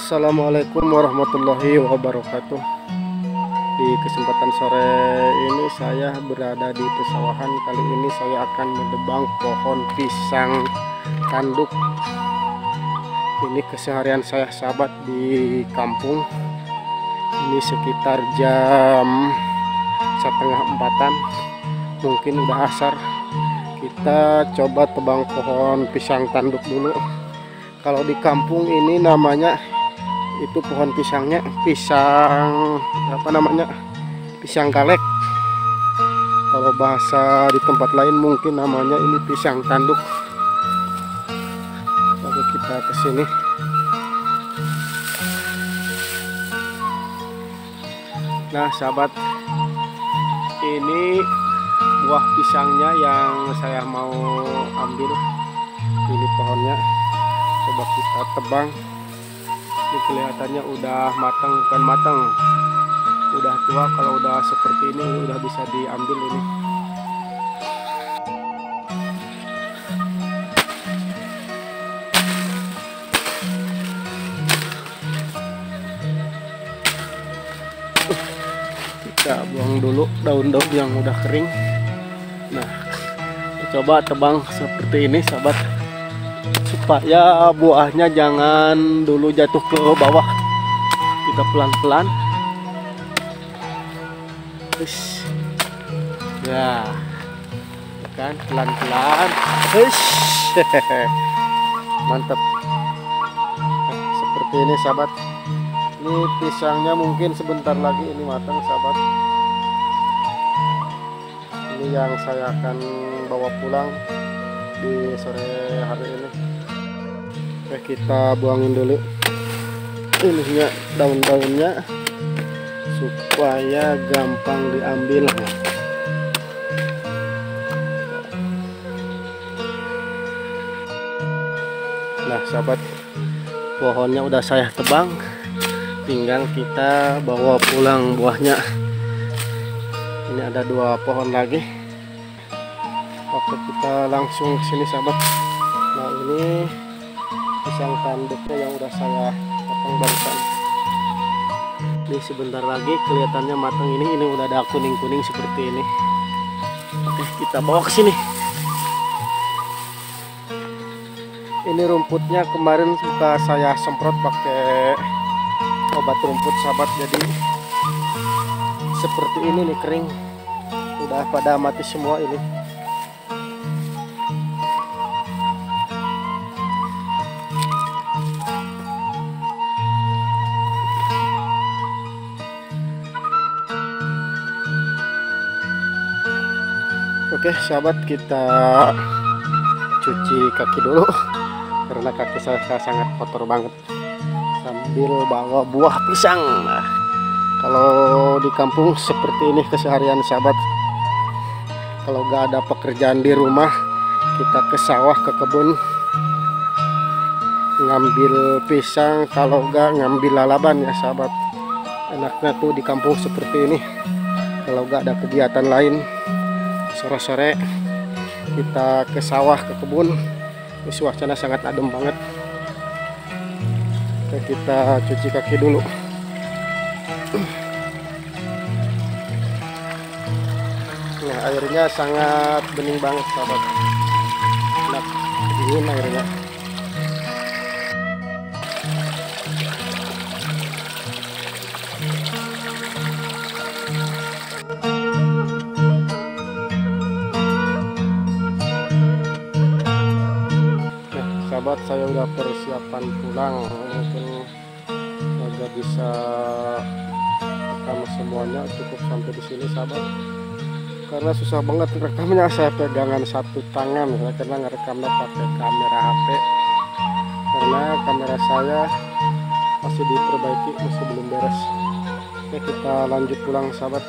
Assalamualaikum warahmatullahi wabarakatuh. Di kesempatan sore ini saya berada di pesawahan. Kali ini saya akan menebang pohon pisang tanduk. Ini keseharian saya sahabat di kampung. Ini sekitar jam 3:30, mungkin udah asar. Kita coba tebang pohon pisang tanduk dulu. Kalau di kampung ini namanya itu pohon pisangnya pisang apa namanya, pisang kalek. Kalau bahasa di tempat lain mungkin namanya ini pisang tanduk. Oke, kita ke sini. Nah sahabat, ini buah pisangnya yang saya mau ambil. Ini pohonnya, coba kita tebang. Ini kelihatannya udah matang, bukan matang, udah tua. Kalau udah seperti ini udah bisa diambil ini. Kita buang dulu daun-daun yang udah kering. Nah, coba tebang seperti ini sahabat, supaya buahnya jangan dulu jatuh ke bawah. Kita pelan-pelan. Ya kan, pelan-pelan. Mantap. Seperti ini sahabat. Ini pisangnya mungkin sebentar lagi ini matang sahabat. Ini yang saya akan bawa pulang di sore hari ini. Oke, kita buangin dulu ininya, daun-daunnya, supaya gampang diambil. Nah sahabat, pohonnya udah saya tebang, tinggal kita bawa pulang buahnya. Ini ada 2 pohon lagi. Oke, kita langsung ke sini sahabat. Nah ini pisang tanduknya yang udah saya potong barusan. Ini sebentar lagi kelihatannya matang. Ini udah ada kuning-kuning seperti ini. Oke, kita bawa ke sini. Ini rumputnya kemarin sudah saya semprot pakai obat rumput sahabat, jadi seperti ini nih, kering. Udah pada mati semua ini. Oke sahabat, kita cuci kaki dulu karena kaki saya sangat kotor banget, sambil bawa buah pisang. Nah, kalau di kampung seperti ini keseharian sahabat. Kalau gak ada pekerjaan di rumah, kita ke sawah, ke kebun, ngambil pisang. Kalau gak ngambil lalaban ya sahabat. Enaknya tuh di kampung seperti ini. Kalau gak ada kegiatan lain, sore-sore kita ke sawah, ke kebun. Ini suasana sangat adem banget. Oke, kita cuci kaki dulu. Nah, airnya sangat bening banget sahabat. Enak, dingin airnya. Sahabat, saya udah persiapan pulang. Mungkin agak bisa rekam semuanya, cukup sampai di sini sahabat. Karena susah banget rekamnya, saya pegangan satu tangan ya, karena ngerekamnya pakai kamera HP. Karena kamera saya masih diperbaiki, masih belum beres. Oke, kita lanjut pulang sahabat.